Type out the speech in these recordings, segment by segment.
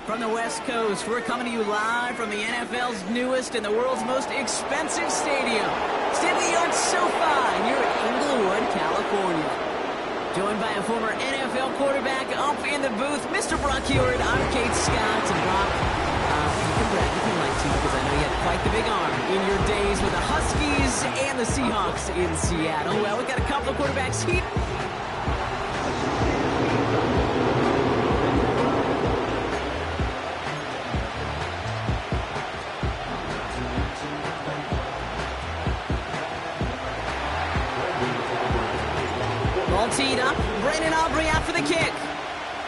From the West Coast, we're coming to you live from the NFL's newest and the world's most expensive stadium, state-of-the-art SoFi, here in Inglewood, California. Joined by a former NFL quarterback up in the booth, Mr. Brock Hewitt. I'm Kate Scott, and Brock, you can brag if you like to, because I know you had quite the big arm in your days with the Huskies and the Seahawks in Seattle. Well, we've got a couple of quarterbacks here. Ball teed up. Brandon Aubrey out for the kick.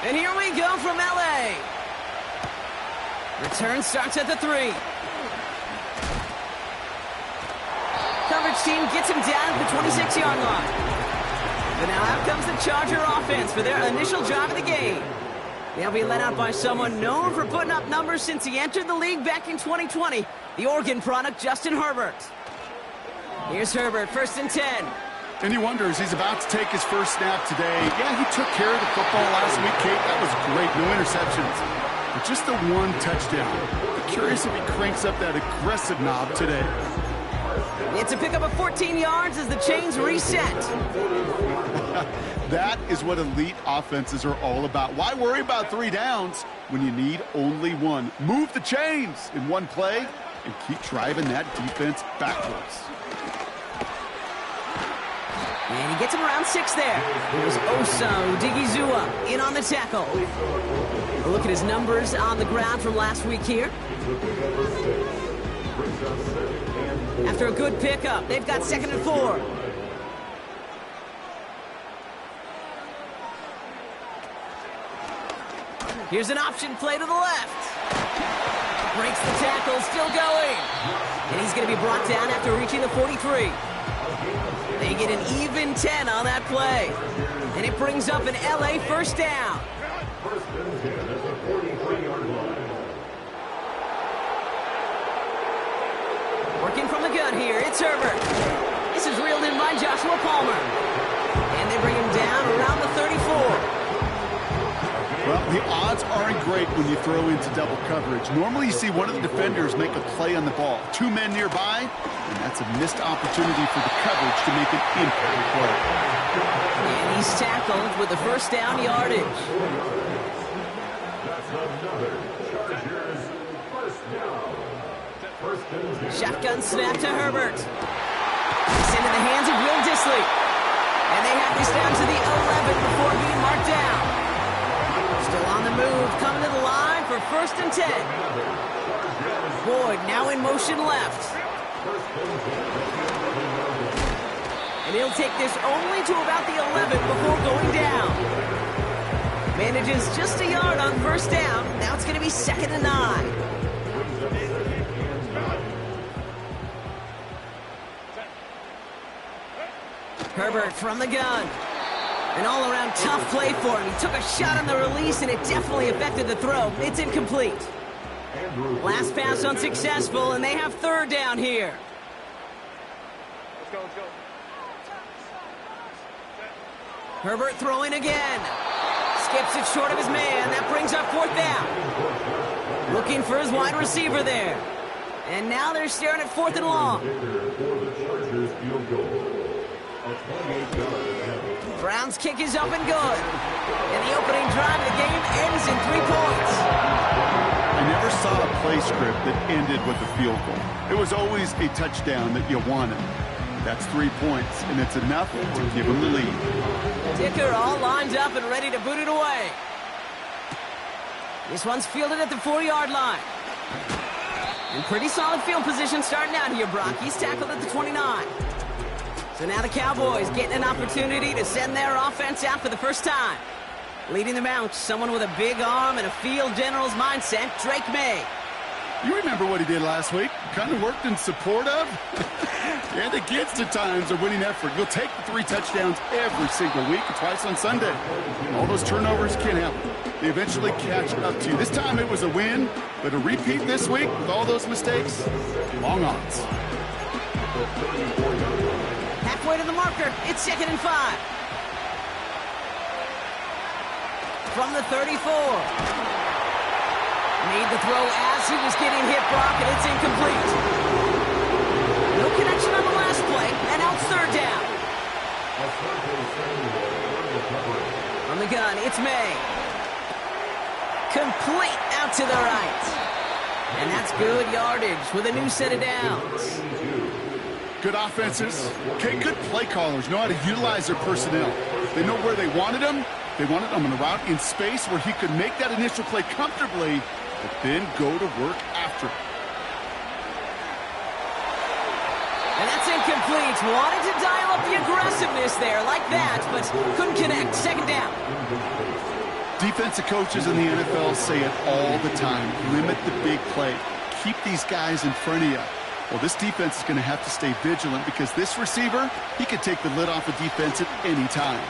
And here we go from L.A. Return starts at the 3. Coverage team gets him down at the 26-yard line. But now out comes the Charger offense for their initial drive of the game. They'll be led out by someone known for putting up numbers since he entered the league back in 2020, the Oregon product, Justin Herbert. Here's Herbert, 1st and 10. And he wonders, he's about to take his first snap today. Yeah, he took care of the football last week, Kate. That was great. No interceptions. But just the one touchdown. I'm curious if he cranks up that aggressive knob today. It's a pickup of 14 yards as the chains reset. That is what elite offenses are all about. Why worry about 3 downs when you need only 1? Move the chains in one play and keep driving that defense backwards. And he gets him around 6 there. It was Osa Odigizua in on the tackle. A look at his numbers on the ground from last week here. After a good pickup, they've got 2nd and 4. Here's an option play to the left. Breaks the tackle, still going. And he's going to be brought down after reaching the 43. They get an even 10 on that play. And it brings up an LA first down. Working from the gun here, it's Herbert. This is reeled in by Joshua Palmer. And they bring him down around the 34. Well, the odds aren't great when you throw into double coverage. Normally you see one of the defenders make a play on the ball. 2 men nearby, and that's a missed opportunity for the coverage to make an impact play. And he's tackled with the first down yardage. Shotgun snap to Herbert. It's into the hands of Will Dissly. And they have this down to the 11 before being marked down. Still on the move, coming to the line for 1st and 10. Boyd now in motion left. And he'll take this only to about the 11 before going down. Manages just a yard on 1st down. Now it's going to be 2nd and 9. Herbert from the gun. An all-around tough play for him. He took a shot on the release, and it definitely affected the throw. It's incomplete. Last pass unsuccessful, and they have 3rd down here. Let's go. Herbert throwing again. Skips it short of his man. That brings up 4th down. Looking for his wide receiver there. And now they're staring at 4th and long. Brown's kick is up and good. And the opening drive of the game ends in 3 points. I never saw a play script that ended with a field goal. It was always a touchdown that you wanted. That's 3 points, and it's enough to give them the lead. Dicker all lined up and ready to boot it away. This one's fielded at the 4-yard line. And pretty solid field position starting out here, Brock. He's tackled at the 29. So now the Cowboys getting an opportunity to send their offense out for the first time. Leading them out, someone with a big arm and a field general's mindset, Drake May. You remember what he did last week? Kind of worked in support of? Yeah, the kids at times are winning effort. You'll take the 3 touchdowns every single week, twice on Sunday. All those turnovers can't happen. They eventually catch up to you. This time it was a win, but a repeat this week with all those mistakes, long odds. Halfway to the marker, it's 2nd and 5. From the 34. the throw as he was getting hit, Brock, and it's incomplete. No connection on the last play, and now it's third down. On the gun, it's May. Complete out to the right. And that's good yardage with a new set of downs. Good offenses. Okay, good play callers know how to utilize their personnel. They know where they wanted them. They wanted him on a route in space where he could make that initial play comfortably, but then go to work after it. And that's incomplete. Wanted to dial up the aggressiveness there like that, but couldn't connect. Second down. Defensive coaches in the NFL say it all the time. Limit the big play. Keep these guys in front of you. Well, this defense is going to have to stay vigilant because this receiver, he could take the lid off a defense at any time.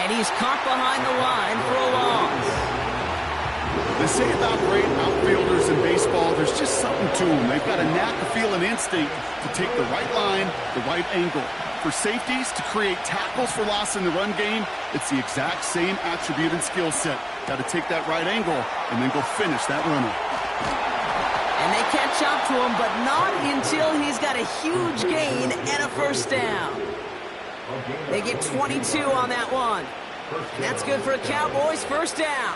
And he's caught behind the line for a loss. They say about great outfielders in baseball, there's just something to them. They've got a knack, a feel, and instinct to take the right line, the right angle. For safeties, to create tackles for loss in the run game, it's the exact same attribute and skill set. Got to take that right angle and then go finish that runner. And they catch up to him, but not until he's got a huge gain and a first down. They get 22 on that one. And that's good for a Cowboys first down.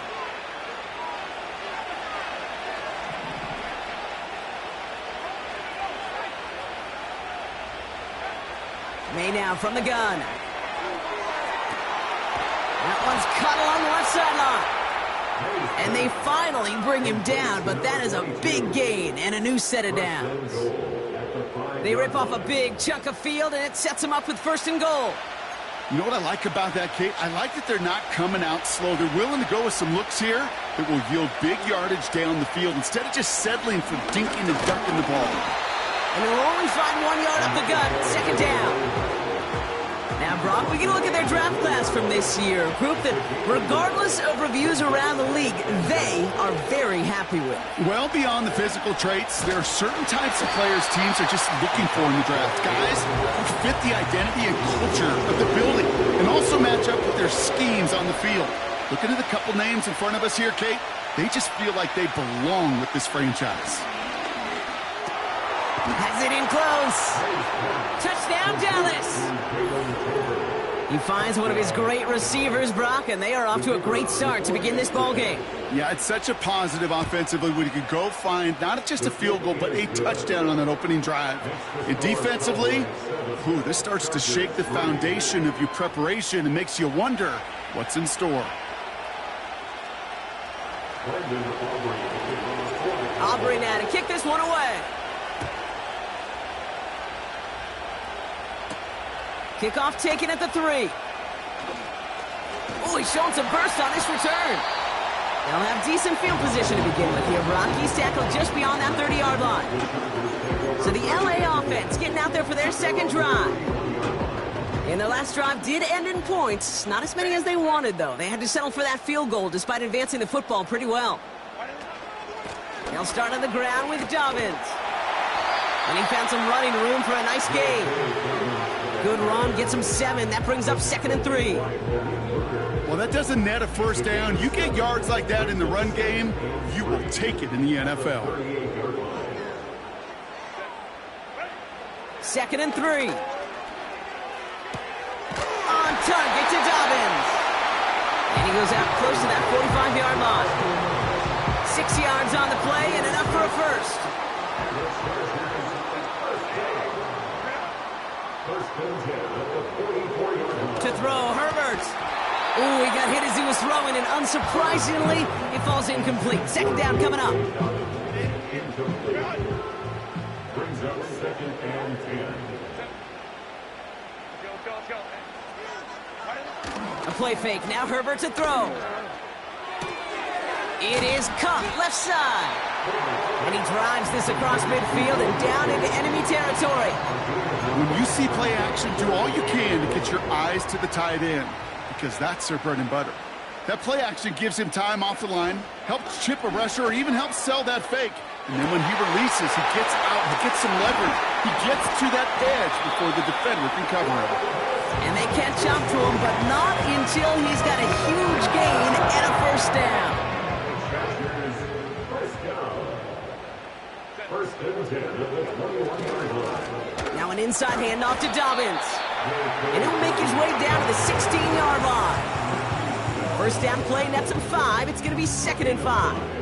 May now from the gun. That one's cut along the left sideline. And they finally bring him down, but that is a big gain and a new set of downs. They rip off a big chunk of field, and it sets them up with first and goal. You know what I like about that, Kate? I like that they're not coming out slow. They're willing to go with some looks here that will yield big yardage down the field instead of just settling for dinking and ducking the ball. And they'll only find 1 yard up the gut. Second down. Now, Brock, we can look at their draft class from this year. A group that, regardless of reviews around the league, they are very happy with. Well, beyond the physical traits, there are certain types of players teams are just looking for in the draft. Guys who fit the identity and culture of the building and also match up with their schemes on the field. Looking at a couple names in front of us here, Kate, they just feel like they belong with this franchise. Has it in close. Touchdown, Dallas. He finds one of his great receivers, Brock, and they are off to a great start to begin this ball game. Yeah, it's such a positive offensively when you can go find not just a field goal, but a touchdown on that opening drive. And defensively, this starts to shake the foundation of your preparation and makes you wonder what's in store. Aubrey now to kick this one away. Kickoff taken at the 3. Oh, he's showing some burst on this return. They'll have decent field position to begin with here, Brock. He's tackled just beyond that 30-yard line. So the LA offense getting out there for their second drive. And their last drive did end in points. Not as many as they wanted, though. They had to settle for that field goal despite advancing the football pretty well. They'll start on the ground with Dobbins. And he found some running room for a nice gain. Good run, gets him 7. That brings up 2nd and 3. Well, that doesn't net a first down. You get yards like that in the run game, you will take it in the NFL. 2nd and 3. On target to Dobbins. And he goes out close to that 45-yard line. 6 yards on the play and enough for a first. To throw, Herbert. Ooh, he got hit as he was throwing, and unsurprisingly, it falls incomplete. Second down coming up. Brings up 2nd and 10. A play fake. Now Herbert to throw. It is Cup, left side. And he drives this across midfield and down into enemy territory. When you see play action, do all you can to get your eyes to the tight end, because that's their bread and butter. That play action gives him time off the line, helps chip a rusher, or even helps sell that fake. And then when he releases, he gets out, he gets some leverage. He gets to that edge before the defender can cover him. And they catch up to him, but not until he's got a huge gain and a first down. inside handoff to Dobbins. And he'll make his way down to the 16-yard line. First down play nets him 5. It's going to be 2nd and 5.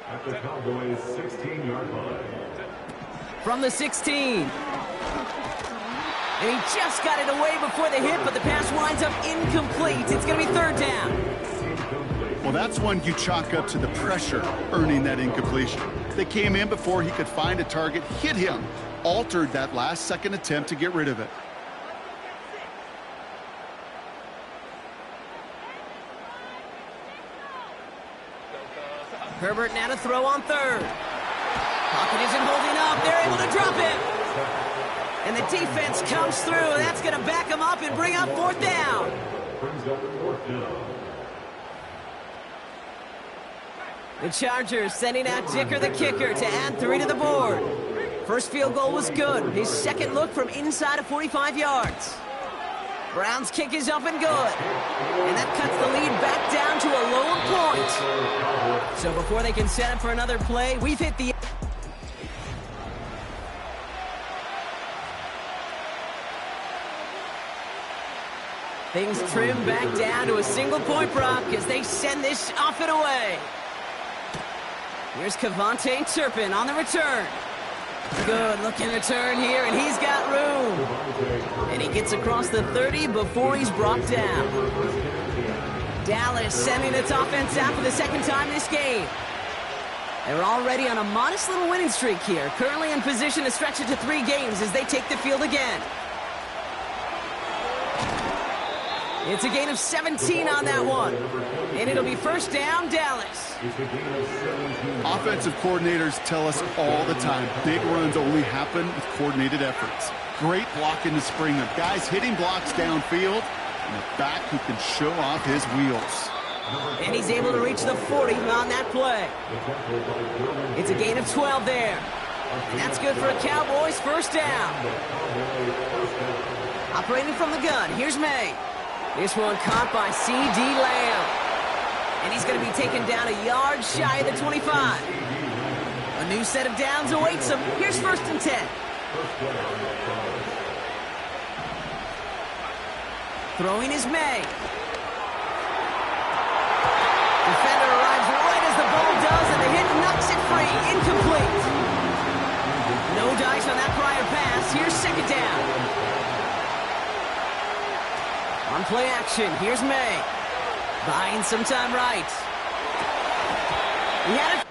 At the Cowboys' 16-yard line. From the 16. And he just got it away before the hit, but the pass winds up incomplete. It's going to be 3rd down. Well, that's one you chalk up to the pressure earning that incompletion. They came in before he could find a target, hit him, altered that last-second attempt to get rid of it. Herbert now to throw on 3rd. Pocket isn't holding up. They're able to drop it. And the defense comes through. That's going to back him up and bring up 4th down. The Chargers sending out Dicker the kicker to add 3 to the board. First field goal was good. His second look from inside of 45 yards. Brown's kick is up and good. And that cuts the lead back down to a lone point. So before they can set up for another play, we've hit the... Things trim back down to a single-point Brock as they send this off and away. Here's Kevontae Turpin on the return. Good looking return here, and he's got room. And he gets across the 30 before he's brought down. Dallas sending its offense out for the 2nd time this game. They're already on a modest little winning streak here, currently in position to stretch it to 3 games as they take the field again. It's a gain of 17 on that one. And it'll be 1st down, Dallas. Offensive coordinators tell us all the time, big runs only happen with coordinated efforts. Great blocking to spring them. Guys hitting blocks downfield, and a back who can show off his wheels. And he's able to reach the 40 on that play. It's a gain of 12 there. And that's good for a Cowboys 1st down. Operating from the gun, here's May. This one caught by C.D. Lamb. And he's going to be taken down a yard shy of the 25. A new set of downs awaits him. Here's 1st and 10. Throwing is May. Defender arrives right as the ball does, and the hit knocks it free. Incomplete. No dice on that prior pass. Here's 2nd down. On play action, here's May. Buying some time right. He had it.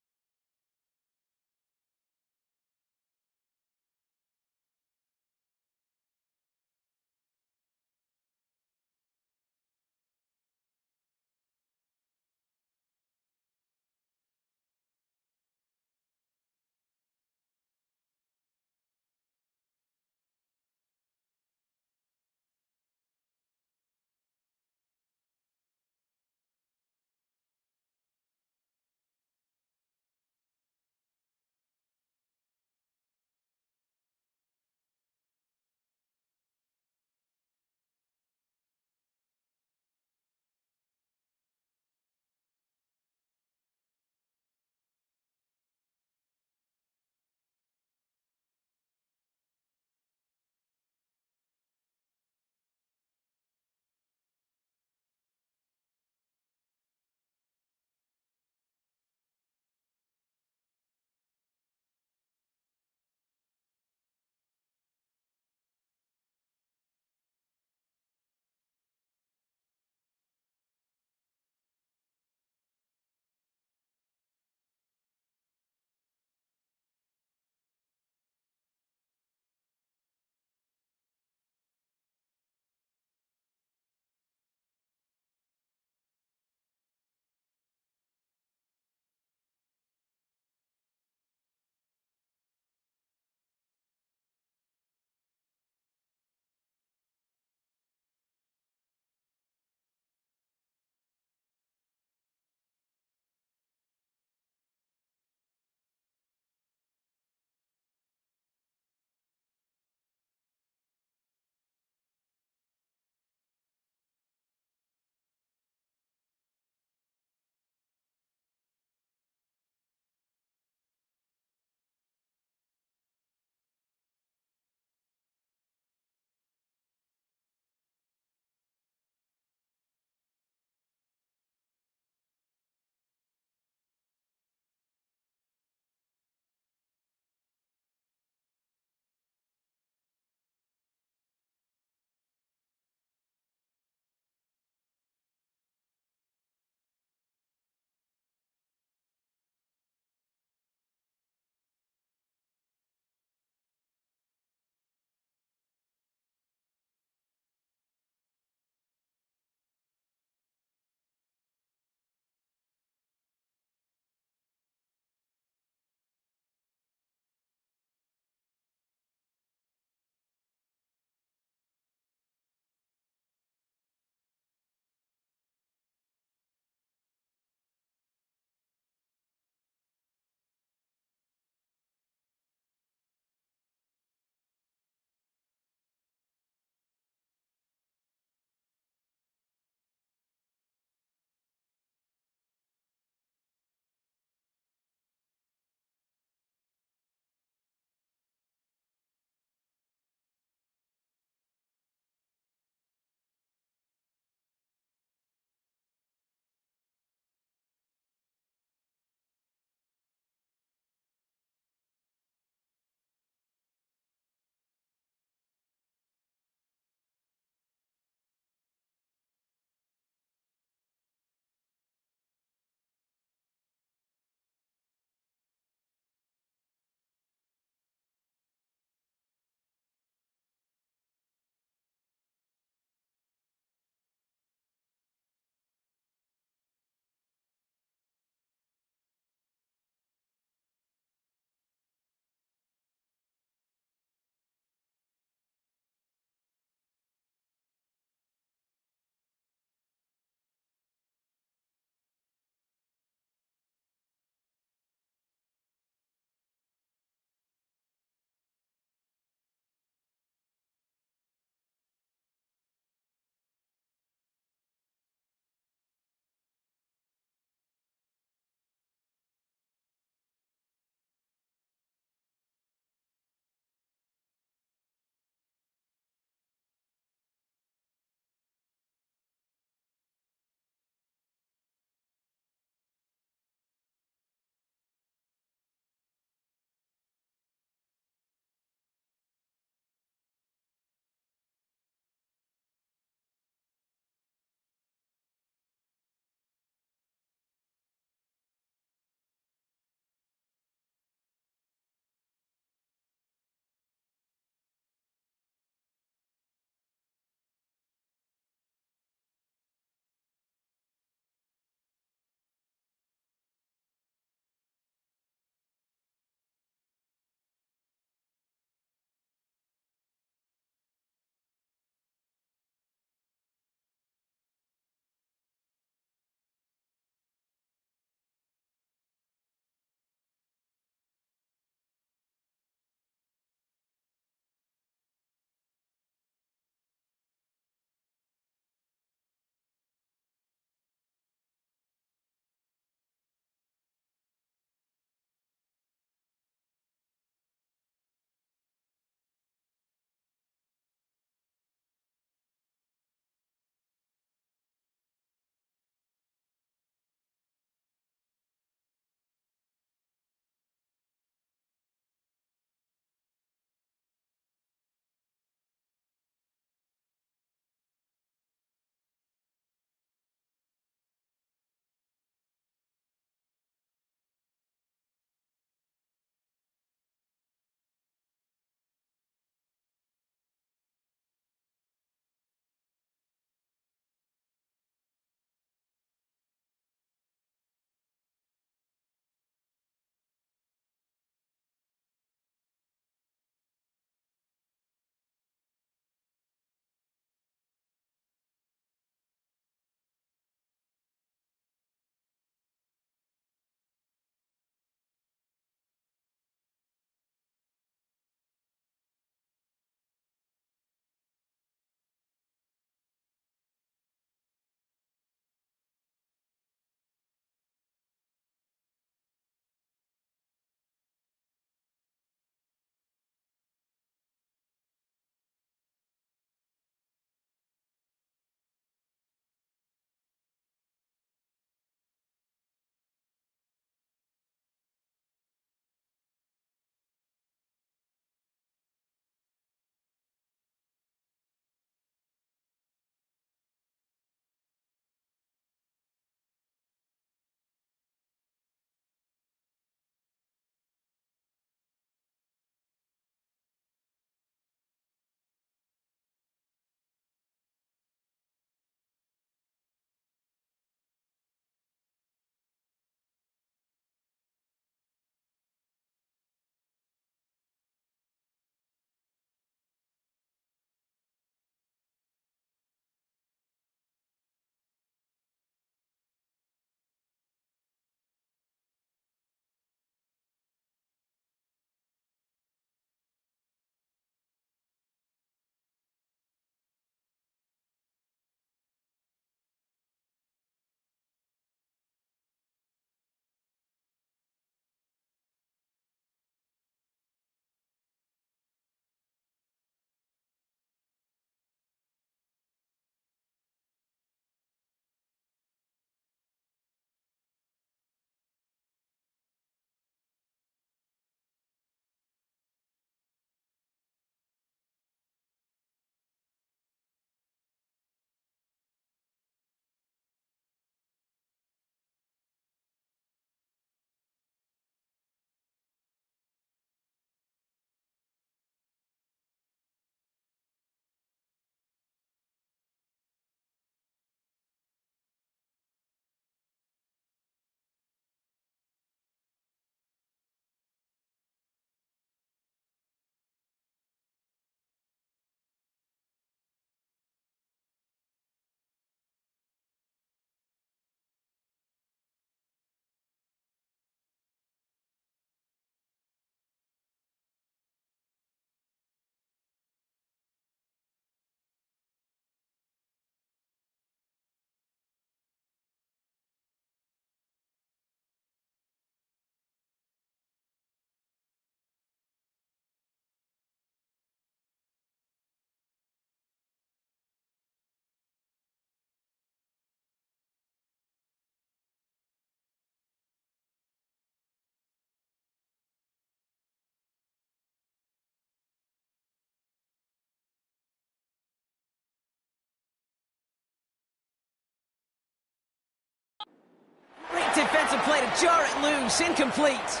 defensive play to jar it loose. Incomplete.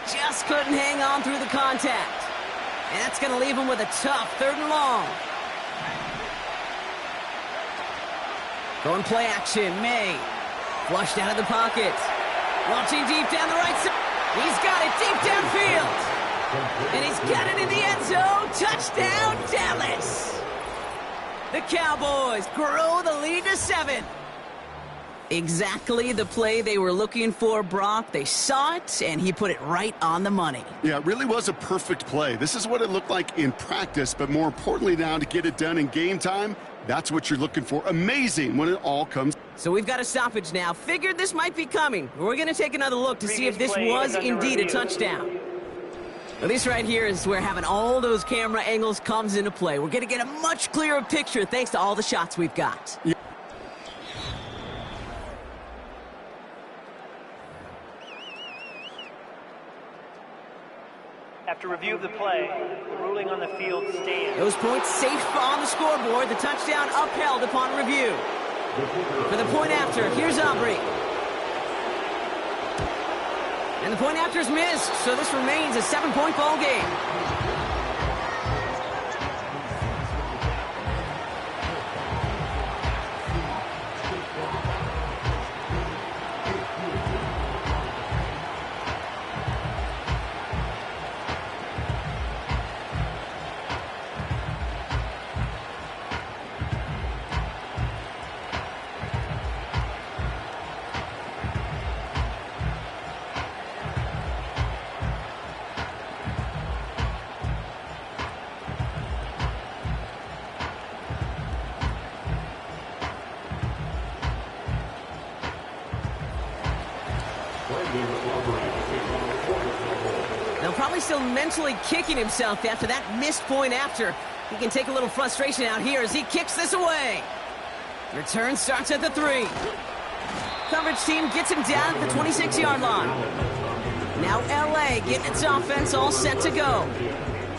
Just couldn't hang on through the contact. And that's going to leave him with a tough 3rd and long. Going play action. May. Flushed out of the pocket. Launching deep down the right side. He's got it deep downfield. And he's got it in the end zone. Touchdown, Dallas. The Cowboys grow the lead to 7. Exactly the play they were looking for, Brock. They saw it, and he put it right on the money. Yeah, it really was a perfect play. This is what it looked like in practice, but more importantly now to get it done in game time, that's what you're looking for. Amazing when it all comes. So we've got a stoppage now. Figured this might be coming. We're going to take another look to see if this was indeed a touchdown. Well, this right here is where having all those camera angles comes into play. We're going to get a much clearer picture thanks to all the shots we've got. Yeah. After review of the play, the ruling on the field stands. Those points safe on the scoreboard. The touchdown upheld upon review. For the point after, here's Aubrey. And the point after is missed, so this remains a 7-point ball game. Now probably still mentally kicking himself after that missed point after. He can take a little frustration out here as he kicks this away. Return starts at the 3. Coverage team gets him down at the 26-yard line. Now LA getting its offense all set to go.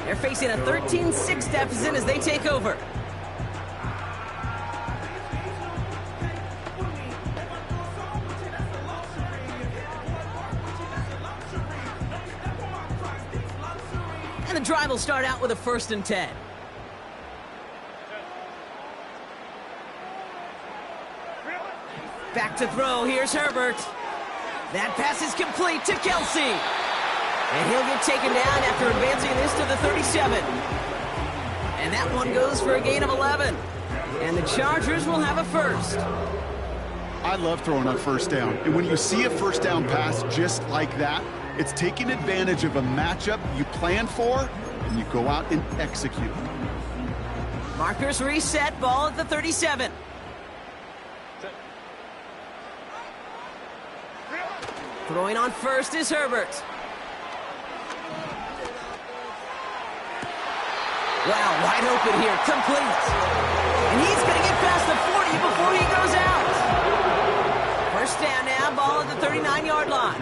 They're facing a 13-6 deficit as they take over. And the drive will start out with a 1st and 10. Back to throw. Here's Herbert. That pass is complete to Kelsey. And he'll get taken down after advancing this to the 37. And that one goes for a gain of 11. And the Chargers will have a 1st. I love throwing on 1st down. And when you see a 1st down pass just like that, it's taking advantage of a matchup you plan for, and you go out and execute. Markers reset, ball at the 37. Throwing on 1st is Herbert. Wow, wide open here, complete. And he's going to get past the 40 before he goes out. 1st down now, ball at the 39-yard line.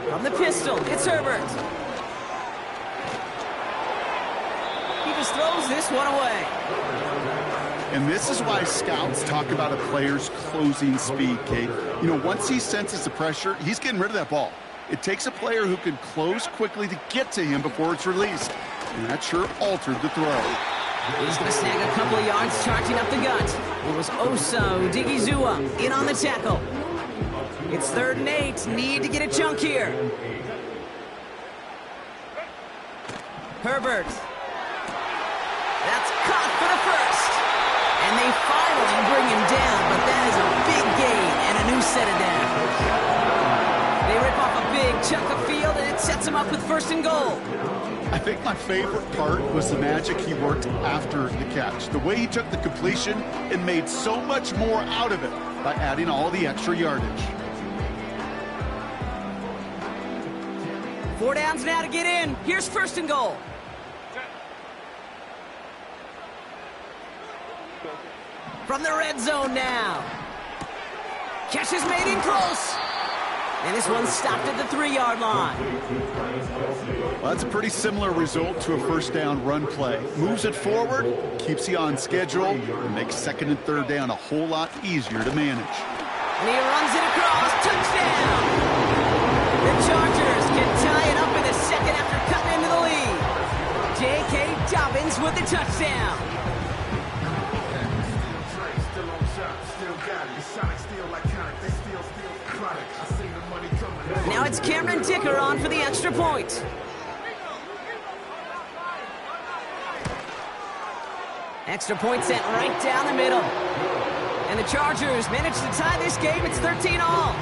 From the pistol, it's Herbert. He just throws this one away. And this is why scouts talk about a player's closing speed, Kate. You know, once he senses the pressure, he's getting rid of that ball. It takes a player who can close quickly to get to him before it's released. And that sure altered the throw. He's going to snag a couple of yards, charging up the gut. It was Osa Odigizua in on the tackle. It's 3rd and 8. Need to get a chunk here. Herbert. That's caught for the 1st. And they finally bring him down, but that is a big gain and a new set of downs. They rip off a big chunk of field, and it sets him up with 1st and goal. I think my favorite part was the magic he worked after the catch. The way he took the completion and made so much more out of it by adding all the extra yardage. 4 downs now to get in. Here's 1st and goal. From the red zone now. Catch is made in close. And this one's stopped at the 3-yard line. Well, that's a pretty similar result to a first down run play. Moves it forward, keeps you on schedule, and makes second and third down a whole lot easier to manage. And he runs it across. Touchdown! The Chargers can tie it up in the second after cutting into the lead. J.K. Dobbins with the touchdown. Now it's Cameron Dicker on for the extra point. Extra point sent right down the middle. And the Chargers managed to tie this game. It's 13-all.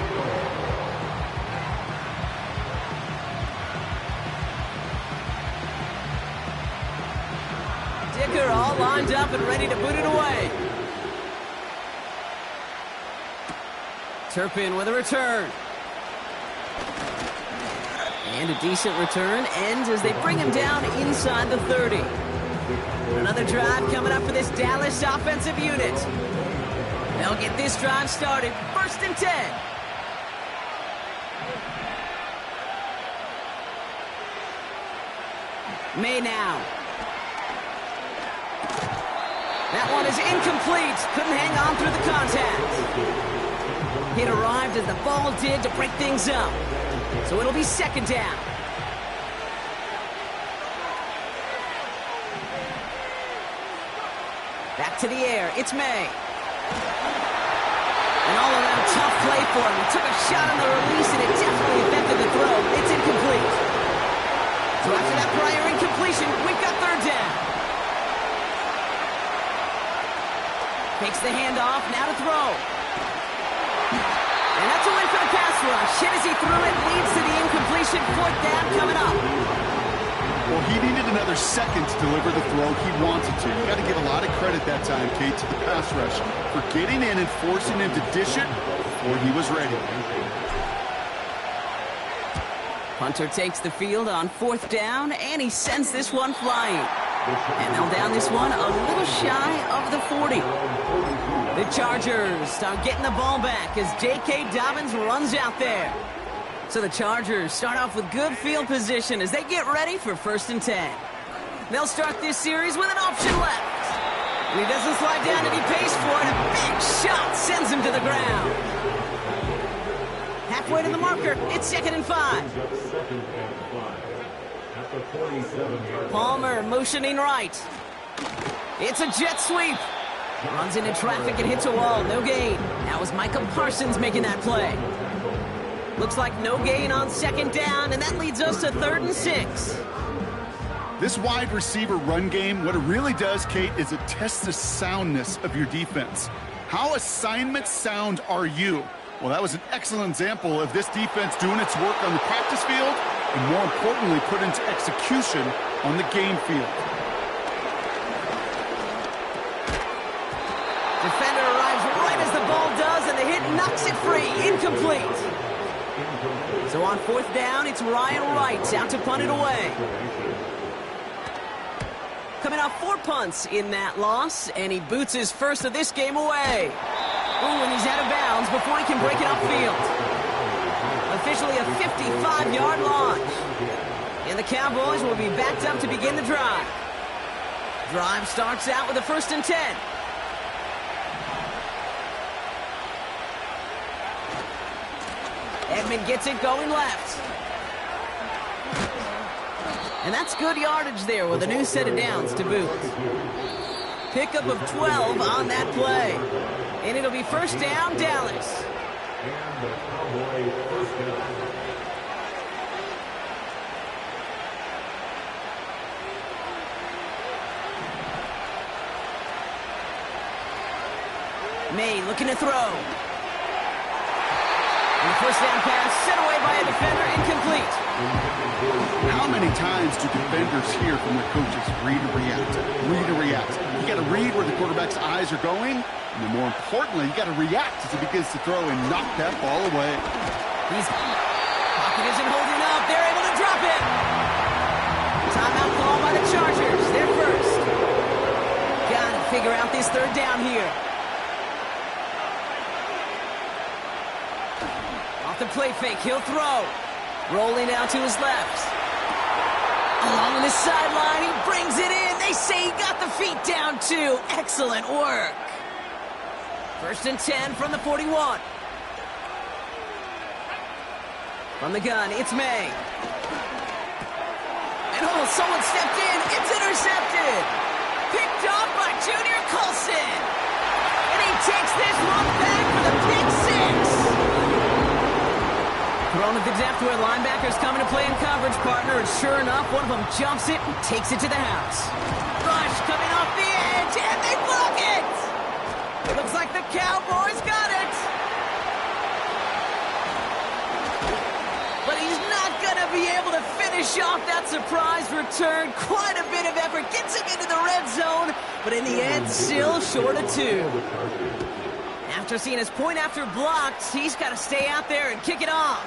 Dicker all lined up and ready to boot it away. Turpin with a return. And a decent return ends as they bring him down inside the 30. Another drive coming up for this Dallas offensive unit. They'll get this drive started. 1st and 10. May now. That one is incomplete. Couldn't hang on through the contact. It arrived as the ball did to break things up. So it'll be 2nd down. Back to the air. It's May. An all-around tough play for him. He took a shot on the release, and it definitely affected the throw. It's incomplete. So after that prior incompletion, we've got 3rd down. Takes the handoff. Now to throw. And that's a win for the pass rush. Hit as he threw it, leads to the incompletion. 4th down coming up. Well, he needed another second to deliver the throw he wanted to. You got to give a lot of credit that time, Kate, to the pass rush for getting in and forcing him to dish it before he was ready. Hunter takes the field on 4th down, and he sends this one flying. And they'll down this one a little shy of the 40. The Chargers start getting the ball back as J.K. Dobbins runs out there. So the Chargers start off with good field position as they get ready for 1st and 10. They'll start this series with an option left. And he doesn't slide down and he pays for it. A big shot sends him to the ground. Halfway to the marker, it's 2nd and 5. Palmer motioning right. It's a jet sweep. Runs into traffic and hits a wall. No gain. That was Michael Parsons making that play. Looks like no gain on 2nd down, and that leads us to 3rd and 6. This wide receiver run game, what it really does, Kate, is it tests the soundness of your defense. How assignment sound are you? Well, that was an excellent example of this defense doing its work on the practice field and, more importantly, put into execution on the game field. Defender arrives right as the ball does, and the hit knocks it free. Incomplete. So on 4th down, it's Ryan Wright out to punt it away. Coming off 4 punts in that loss, and he boots his first of this game away. Ooh, and he's out of bounds before he can break it upfield. Officially a 55-yard launch. And the Cowboys will be backed up to begin the drive. Drive starts out with a 1st and 10. Edmond gets it going left. And that's good yardage there with a new set of downs to boot. Pickup of 12 on that play. And it'll be 1st down, Dallas. And the Cowboy 1st down. May looking to throw. And the 1st down pass sent away by a defender, incomplete. How many times do defenders hear from their coaches, read and react, read and react? You got to read where the quarterback's eyes are going, and then more importantly, you got to react as he begins to throw and knock that ball away. Pocket isn't holding up. They're able to drop it. Timeout call by the Chargers. They're first. Got to figure out this 3rd down here. Off the play fake, he'll throw. Rolling out to his left. Along the sideline, he brings it in. They say he got the feet down too. Excellent work. 1st and 10 from the 41. From the gun, it's May. And oh, someone stepped in. It's intercepted. Picked off by Junior Colson. And he takes this one back for the pick six. Thrown at the depth where linebackers coming to play in coverage, partner. And sure enough, one of them jumps it and takes it to the house. Rush coming off the edge, and they block it. It looks like the Cowboys got it. But he's not going to be able to finish off that surprise return. Quite a bit of effort. Gets him into the red zone. But in the end, still short of 2. After seeing his point after blocked, he's got to stay out there and kick it off.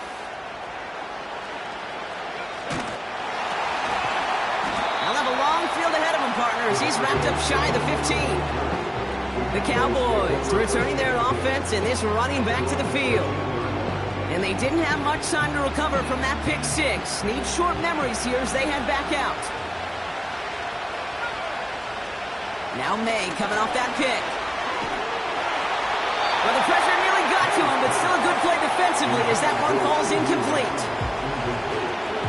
He'll have a long field ahead of him, partners. He's wrapped up shy of the 15. The Cowboys returning their offense and this running back to the field. And they didn't have much time to recover from that pick six. Need short memories here as they head back out. Now May coming off that pick. Well, the pressure nearly got to him, but still a good play defensively as that one falls incomplete.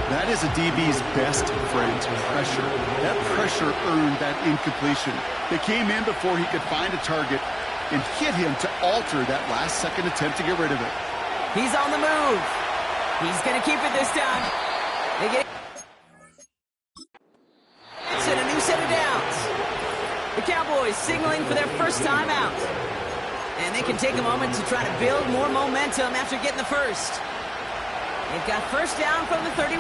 That is a DB's best friend, pressure. That pressure earned that incompletion. They came in before he could find a target and hit him to alter that last-second attempt to get rid of it. He's on the move. He's going to keep it this time. They get it's in a new set of downs. The Cowboys signaling for their first time out. And they can take a moment to try to build more momentum after getting the first. They've got first down from the 31.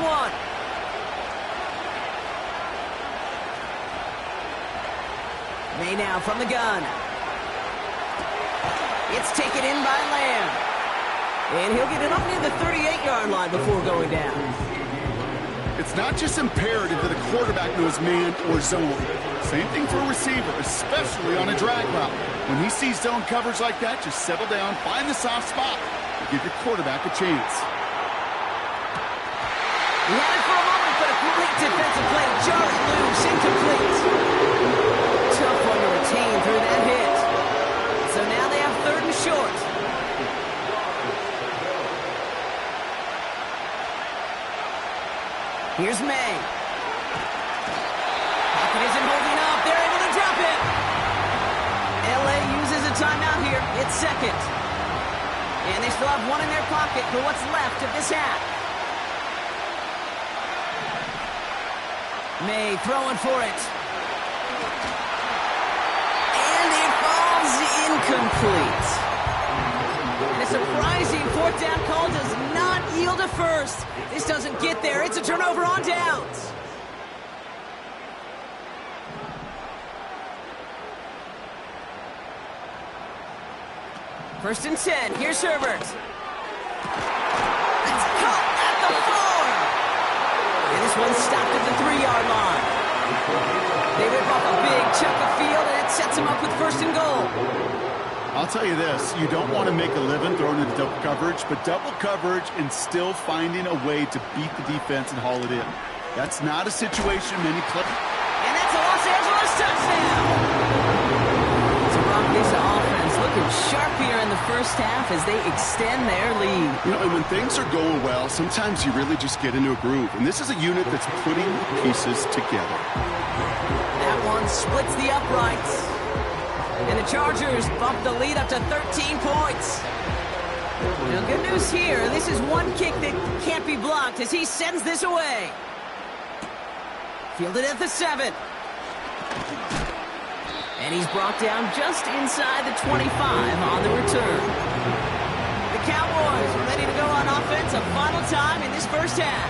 May now from the gun. It's taken in by Lamb. And he'll get it up near the 38-yard line before going down. It's not just imperative that a quarterback knows man or zone. Same thing for a receiver, especially on a drag route. When he sees zone coverage like that, just settle down, find the soft spot, and give your quarterback a chance. He had it for a moment, but a great defensive play. Jarred loose, incomplete. Tough one to retain through that hit. So now they have 3rd and short. Here's May. Pocket isn't holding up. They're able to drop it. LA uses a timeout here. It's 2nd. And they still have one in their pocket for what's left of this half. May throwing for it. And it falls incomplete. And a surprising 4th down call does not yield a first. This doesn't get there. It's a turnover on downs. First and 10. Here's Herbert. It's caught at the 4. And this one's stopped at the 3-yard line. They rip off a big chunk of field, and it sets them up with 1st and goal. I'll tell you this, you don't want to make a living throwing into double coverage, but double coverage and still finding a way to beat the defense and haul it in. That's not a situation many play. And that's a Los Angeles touchdown! This offense looking sharp here in the first half as they extend their lead. You know, and when things are going well, sometimes you really just get into a groove. And this is a unit that's putting the pieces together. That one splits the uprights. And the Chargers bump the lead up to 13 points. Now, good news here. This is one kick that can't be blocked as he sends this away. Fielded at the 7. And he's brought down just inside the 25 on the return. The Cowboys are ready to go on offense a final time in this first half.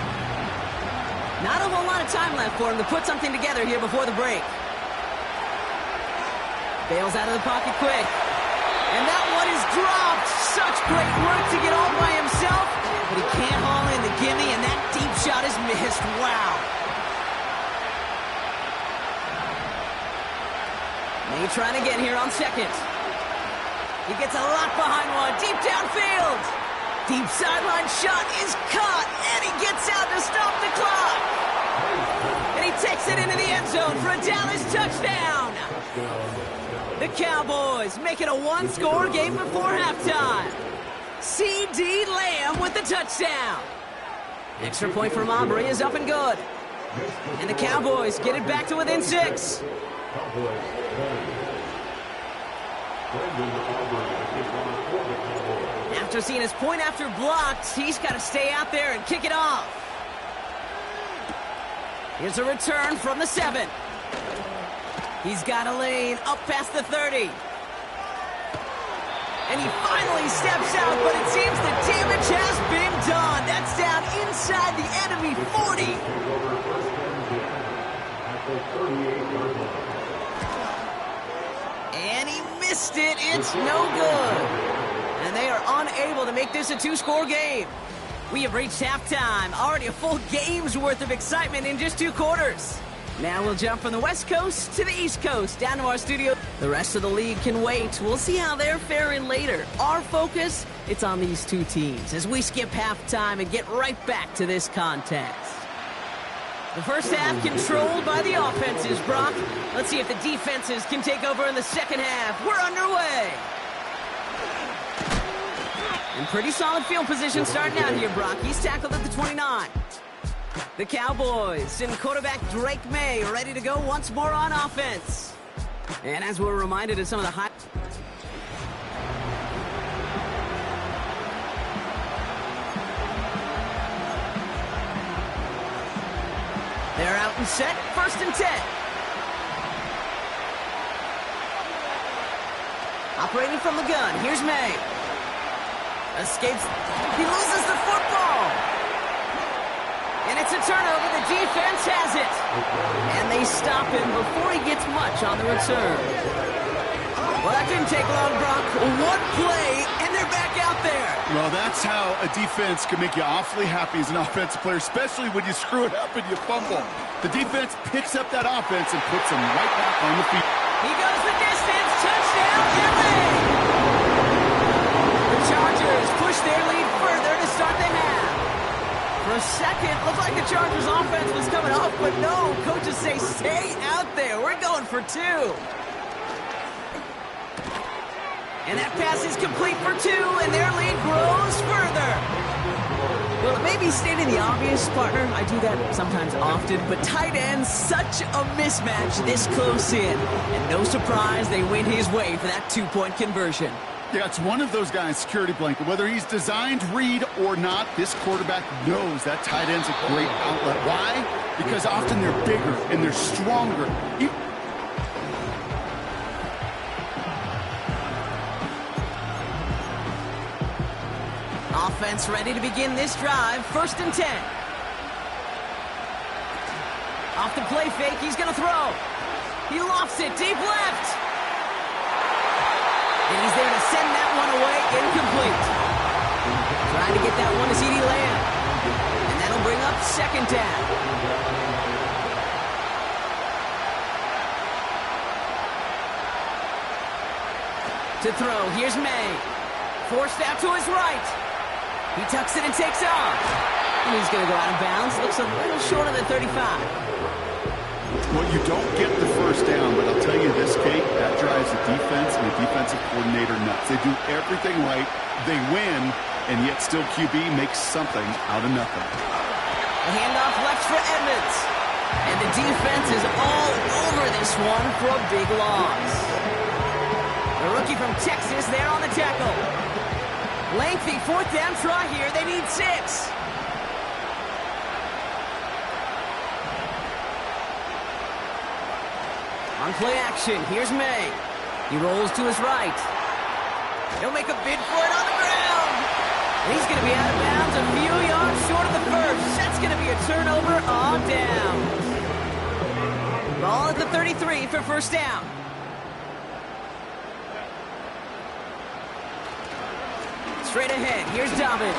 Not a whole lot of time left for him to put something together here before the break. Bails out of the pocket quick. And that one is dropped. Such great work to get all by himself. But he can't haul in the gimme, and that deep shot is missed. Wow. May trying again here on 2nd. He gets a lot behind one. Deep downfield. Deep sideline shot is caught, and he gets out to stop the clock. And he takes it into the end zone for a Dallas touchdown. The Cowboys make it a one-score game before halftime. C.D. Lamb with the touchdown. Extra point from Aubrey is up and good. And the Cowboys get it back to within 6. After seeing his point after blocked, he's got to stay out there and kick it off. Here's a return from the 7. He's got a lane up past the 30. And he finally steps out, but it seems the damage has been done. That's down inside the enemy 40. And he missed it. It's no good. And they are unable to make this a 2-score game. We have reached halftime. Already a full game's worth of excitement in just 2 quarters. Now we'll jump from the West Coast to the East Coast, down to our studio. The rest of the league can wait. We'll see how they're faring later. Our focus, it's on these 2 teams as we skip halftime and get right back to this contest. The first half controlled by the offenses, Brock. Let's see if the defenses can take over in the second half. We're underway. In pretty solid field position starting out here, Brock. He's tackled at the 29. The Cowboys and quarterback Drake May ready to go once more on offense. And as we're reminded of some of the high... They're out and set, 1st and 10. Operating from the gun, here's May. Escapes, he loses the football. And it's a turnover, the defense has it. And they stop him before he gets much on the return. Well, that didn't take long, Brock. 1 play, and they're back out there. Well, that's how a defense can make you awfully happy as an offensive player, especially when you screw it up and you fumble. The defense picks up that offense and puts them right back on the field. He goes the distance, touchdown, LA! The Chargers push their lead further to start the half. For a second, looked like the Chargers offense was coming off, but no, coaches say stay out there. We're going for 2. And that pass is complete for 2, and their lead grows further. Well, it may be stating the obvious, partner. I do that sometimes often, but tight ends, such a mismatch this close in. And no surprise, they win his way for that 2-point conversion. Yeah, it's one of those guys' security blanket. Whether he's designed read or not, this quarterback knows that tight end's a great outlet. Why? Because often they're bigger and they're stronger. Offense ready to begin this drive. 1st and 10. Off the play fake, he's going to throw. He lofts it deep left. And he's there to send that one away, incomplete. Trying to get that one to C.D. Lamb. And that'll bring up 2nd down. To throw, here's May. Forced out to his right. He tucks it and takes off. And he's going to go out of bounds. Looks a little short of the 35. Well, you don't get the 1st down, but I'll tell you this, Kate, that drives the defense and the defensive coordinator nuts. They do everything right, they win, and yet still QB makes something out of nothing. A handoff left for Edmonds. And the defense is all over this one for a big loss. The rookie from Texas there on the tackle. Lengthy 4th down try here. They need 6. On play action, here's May. He rolls to his right. He'll make a bid for it on the ground. And he's going to be out of bounds a few yards short of the 1st. That's going to be a turnover on down. Ball at the 33 for 1st down. Straight ahead, here's Dobbins.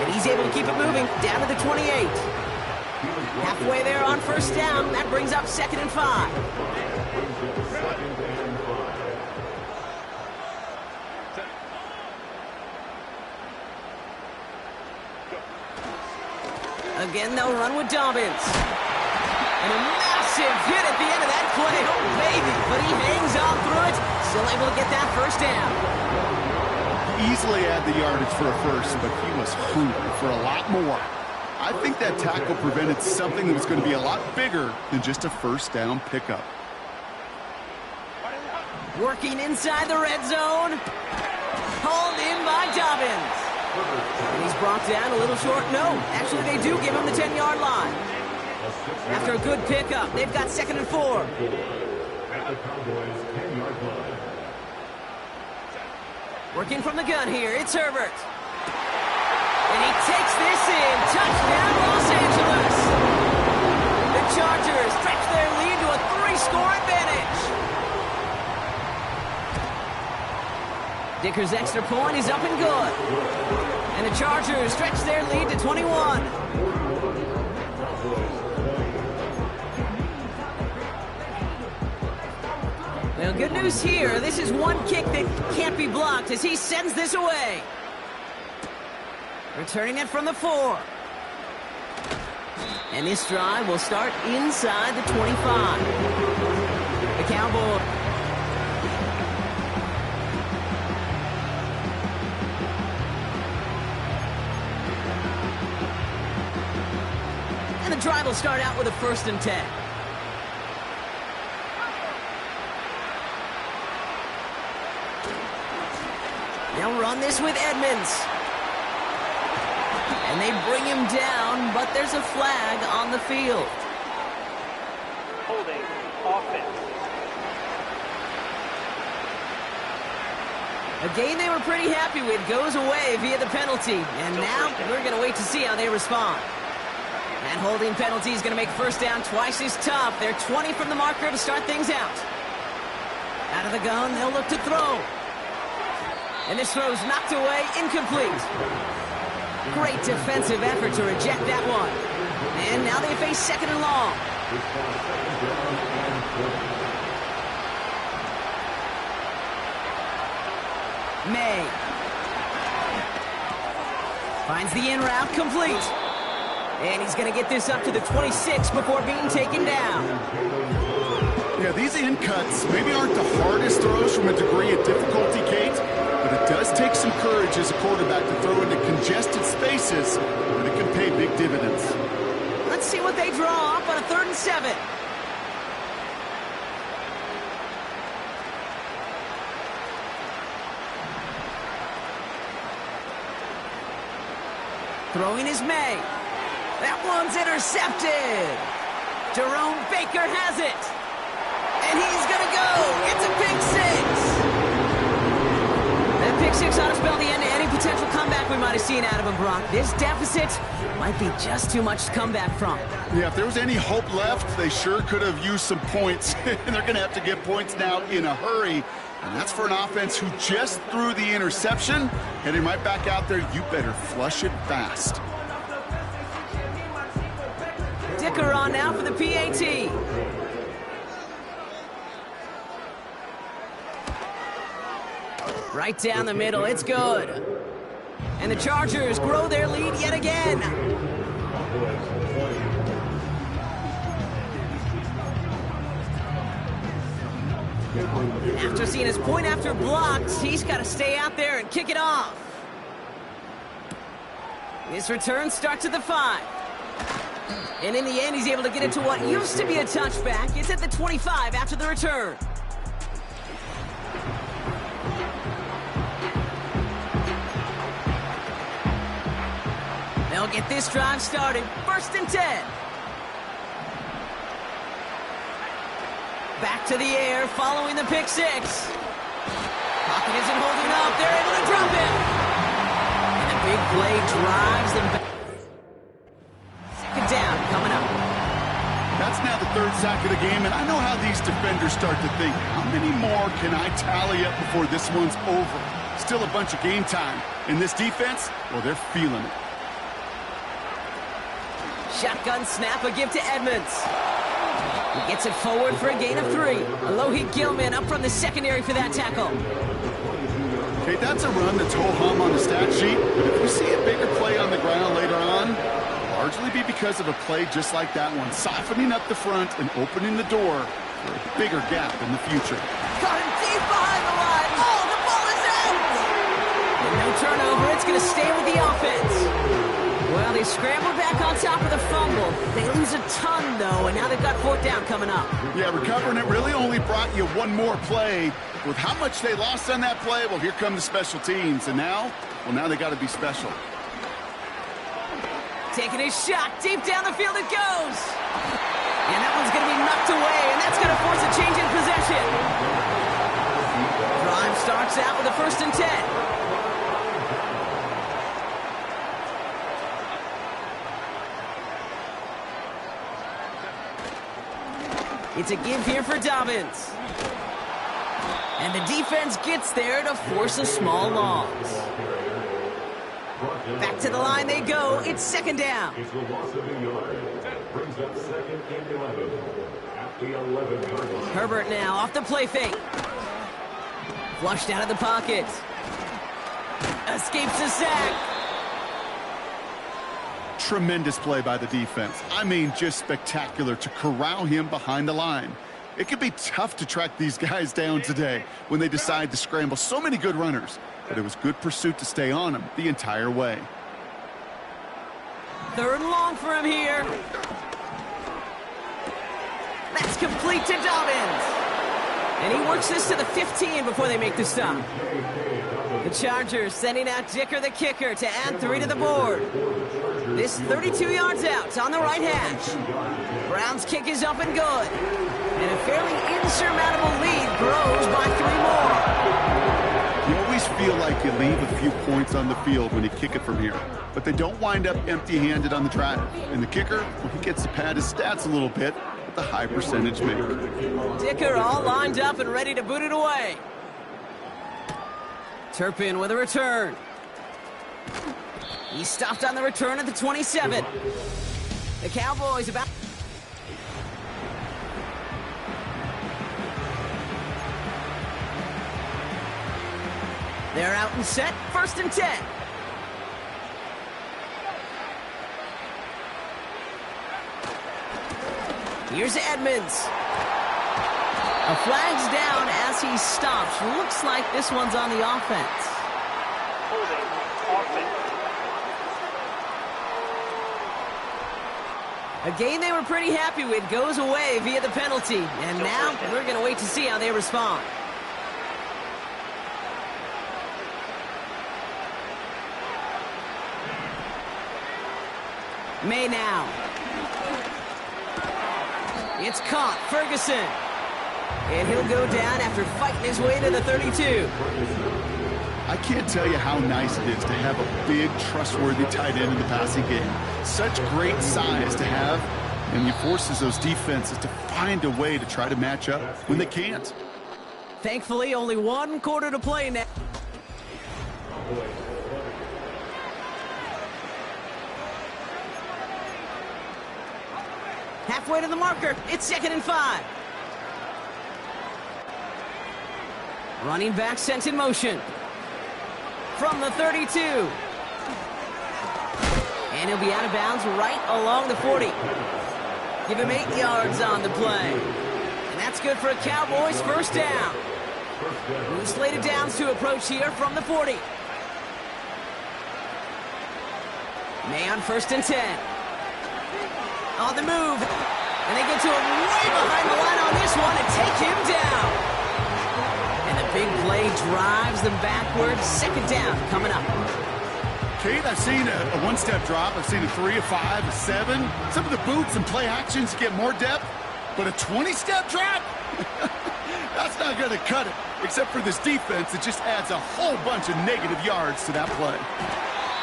And he's able to keep it moving down to the 28. Halfway there on 1st down. That brings up 2nd and 5. Again, they'll run with Dobbins. And a massive hit at the end of that play. Oh, baby. But he hangs on through it. Still able to get that first down. Easily had the yardage for a first, but he was hungry for a lot more. I think that tackle prevented something that was going to be a lot bigger than just a first down pickup. Working inside the red zone. Hauled in by Dobbins. And he's brought down a little short. No, actually they do give him the 10-yard line. After a good pickup, they've got 2nd and 4. At the Cowboys' 10-yard line. Working from the gun here, it's Herbert. And he takes this in. Touchdown, Los Angeles. The Chargers stretch their lead to a 3-score advantage. Dicker's extra point is up and good. And the Chargers stretch their lead to 21. Well, good news here. This is one kick that can't be blocked as he sends this away. Returning it from the 4. And this drive will start inside the 25. The Cowboys. And the drive will start out with a 1st and 10. They'll run this with Edmonds. And they bring him down, but there's a flag on the field. Holding offense. A game they were pretty happy with goes away via the penalty. And now we're going to wait to see how they respond. That holding penalty is going to make first down twice as tough. They're 20 from the marker to start things out. Out of the gun, they'll look to throw. And this throw's knocked away, incomplete. Great defensive effort to reject that one. And now they face 2nd and long. May. Finds the in route complete. And he's going to get this up to the 26 before being taken down. Yeah, these in cuts maybe aren't the hardest throws from a degree of difficulty, Kate, but it does take some courage as a quarterback to throw into congested spaces, but it can pay big dividends. Let's see what they draw up on a 3rd and 7. Throwing is May. That one's intercepted. Jerome Baker has it. And he's going to go. It's a pick 6. That pick 6 ought to spell the end to any potential comeback we might have seen out of him, Brock. This deficit might be just too much to come back from. Yeah, if there was any hope left, they sure could have used some points. And they're going to have to get points now in a hurry. And that's for an offense who just threw the interception. Heading right back out there, you better flush it fast. Dicker on now for the PAT. Right down the middle, it's good. And the Chargers grow their lead yet again. After seeing his point after blocked, he's got to stay out there and kick it off. This return starts at the 5. And in the end, he's able to get it to what used to be a touchback. It's at the 25 after the return. They'll get this drive started. 1st and 10. Back to the air, following the pick 6. Pocket isn't holding up. They're able to drop him. And a big play drives them back. 2nd down coming up. That's now the 3rd sack of the game, and I know how these defenders start to think, how many more can I tally up before this one's over? Still a bunch of game time. And this defense, well, they're feeling it. Shotgun snap, a give to Edmonds. He gets it forward for a gain of 3. Alohi Gilman up from the secondary for that tackle. Okay, that's a run that's ho-hum on the stat sheet, but if we see a bigger play on the ground later on, largely be because of a play just like that one, softening up the front and opening the door for a bigger gap in the future. Got him deep behind the line. Oh, the ball is out! And no turnover. It's going to stay with the offense. Well, they scrambled back on top of the fumble. They lose a ton, though, and now they've got fourth down coming up. Yeah, recovering it really only brought you one more play. With how much they lost on that play, well, here come the special teams. And now, now they got to be special. Taking his shot. Deep down the field it goes. And that one's going to be knocked away, and that's going to force a change in possession. Drive starts out with a 1st and 10. It's a give here for Dobbins. And the defense gets there to force a small loss. Back to the line they go. It's 2nd down. It's the loss of a yard. That brings up 2nd and 11 at the 11-yard line. Herbert now off the play fake. Flushed out of the pocket. Escapes the sack. Tremendous play by the defense. I mean, just spectacular to corral him behind the line. It can be tough to track these guys down today when they decide to scramble so many good runners, but it was good pursuit to stay on him the entire way. 3rd and long for him here. That's complete to Dobbins. And he works this to the 15 before they make the stop. The Chargers sending out Dicker the kicker to add 3 to the board. This 32 yards out on the right hash. Browns kick is up and good. And a fairly insurmountable lead grows by 3 more. You always feel like you leave a few points on the field when you kick it from here. But they don't wind up empty-handed on the drive. And the kicker, well, he gets to pad his stats a little bit with the high percentage make. Dicker all lined up and ready to boot it away. Turpin with a return. He stopped on the return at the 27. The Cowboys about... They're out and set. 1st and 10. Here's Edmonds. A flag's down as he stops. Looks like this one's on the offense. Holding offense. A game they were pretty happy with goes away via the penalty. And now we're going to wait to see how they respond. May now. It's caught. Ferguson. And he'll go down after fighting his way to the 32. I can't tell you how nice it is to have a big, trustworthy tight end in the passing game. Such great size to have, and he forces those defenses to find a way to try to match up when they can't. Thankfully, only 1 quarter to play now. Halfway to the marker. It's 2nd and 5. Running back sent in motion. From the 32. And he'll be out of bounds right along the 40. Give him 8 yards on the play. And that's good for a Cowboys 1st down. New slated downs to approach here from the 40. May on 1st and 10. On the move. And they get to him way behind the line on this one and take him down. And the big play drives them backwards. 2nd down coming up. Kate, I've seen a one-step drop. I've seen a 3, a 5, a 7. Some of the boots and play actions get more depth. But a 20-step drop? That's not going to cut it. Except for this defense, it just adds a whole bunch of negative yards to that play.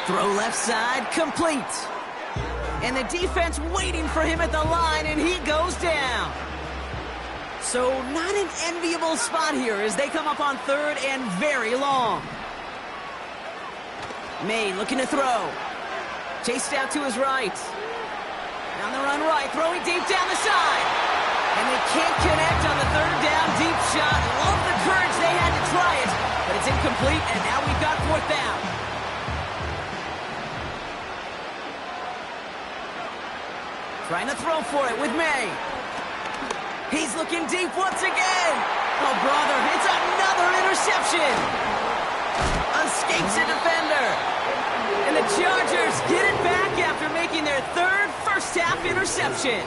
Throw left side, complete. And the defense waiting for him at the line, and he goes down. So not an enviable spot here as they come up on 3rd and very long. May looking to throw. Chased out to his right. On the run right, throwing deep down the side. And they can't connect on the 3rd down deep shot. Love the courage they had to try it, but it's incomplete, and now we've got 4th down. Trying to throw for it with May. He's looking deep once again. Oh, brother, it's another interception. Escapes a defender. And the Chargers get it back after making their third first-half interception.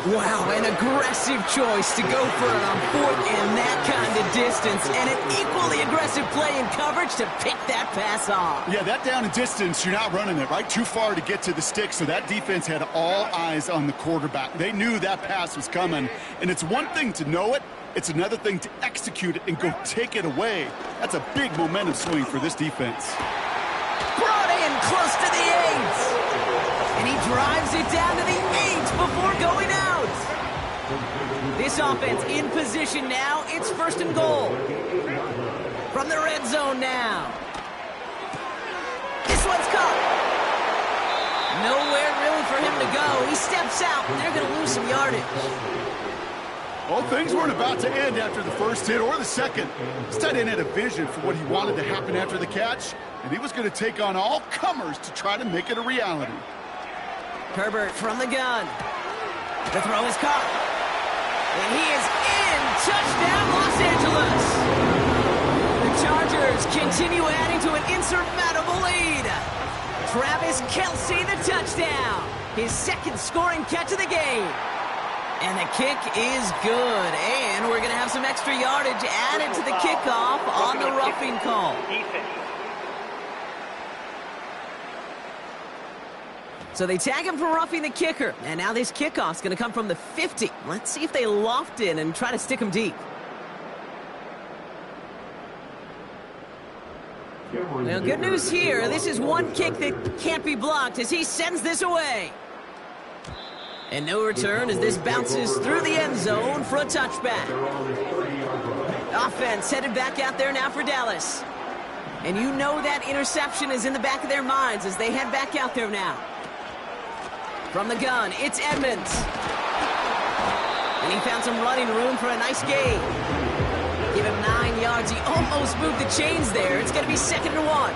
Wow, an aggressive choice to go for it on fourth and that kind of distance, and an equally aggressive play in coverage to pick that pass off. Yeah, that down and distance, you're not running it, right? Too far to get to the stick, so that defense had all eyes on the quarterback. They knew that pass was coming, and it's one thing to know it, it's another thing to execute it and go take it away. That's a big momentum swing for this defense. Brought in close to the 8. And he drives it down to the 8 before going out. This offense in position now. It's 1st and goal. From the red zone now. This one's caught. Nowhere really for him to go. He steps out, and they're going to lose some yardage. Well, things weren't about to end after the first hit or the second. This tight end had a vision for what he wanted to happen after the catch, and he was going to take on all comers to try to make it a reality. Herbert from the gun. The throw is caught. And he is in. Touchdown, Los Angeles. The Chargers continue adding to an insurmountable lead. Travis Kelce, the touchdown. His second scoring catch of the game. And the kick is good. And we're going to have some extra yardage added to the kickoff on the roughing call. So they tag him for roughing the kicker. And now this kickoff's going to come from the 50. Let's see if they loft in and try to stick him deep. Well, good news here. This is one kick that can't be blocked as he sends this away. And no return as this bounces through the end zone for a touchback. Offense headed back out there now for Dallas. And you know that interception is in the back of their minds as they head back out there now. From the gun, it's Edmonds. And he found some running room for a nice gain. Give him 9 yards. He almost moved the chains there. It's going to be 2nd and 1.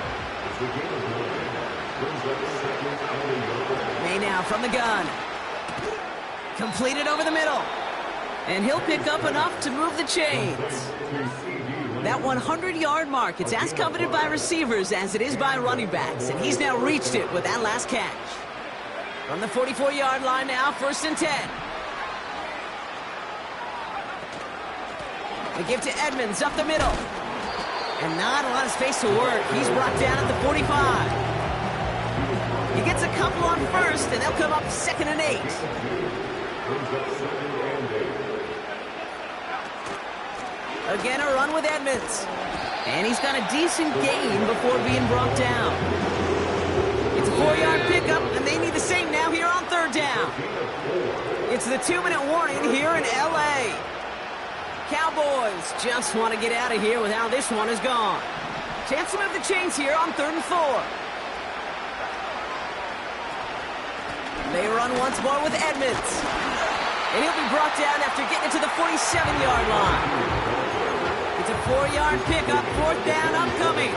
May now from the gun. Completed over the middle. And he'll pick up enough to move the chains. That 100-yard mark, it's as coveted by receivers as it is by running backs. And he's now reached it with that last catch. From the 44-yard line now, 1st and 10. They give to Edmonds up the middle. And not a lot of space to work. He's brought down at the 45. He gets a couple on 1st, and they'll come up 2nd and 8. Again, a run with Edmonds. And he's got a decent gain before being brought down. It's a 4-yard pickup, and they need the same now here on 3rd down. It's the 2-minute warning here in L.A. Cowboys just want to get out of here with how this one has gone. Chance to move the chains here on 3rd and 4. They run once more with Edmonds. And he'll be brought down after getting to the 47-yard line. It's a 4-yard pickup, 4th down upcoming.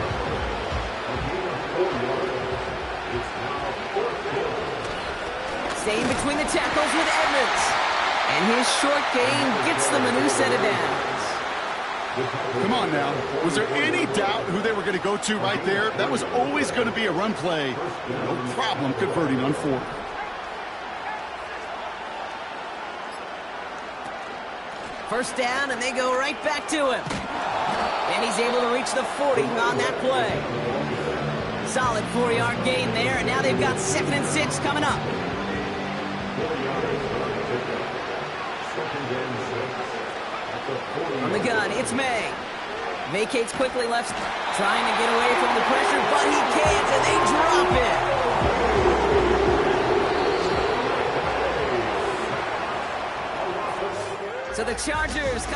Staying between the tackles with Edmonds. And his short gain gets them a new set of downs. Come on now. Was there any doubt who they were going to go to right there? That was always going to be a run play. No problem converting on 4th. First down, and they go right back to him. And he's able to reach the 40 on that play. Solid 4-yard gain there, and now they've got 2nd and 6 coming up. On the gun, it's May. Vacates quickly left, trying to get away from the pressure, but he can't, and they drop it. So the Chargers come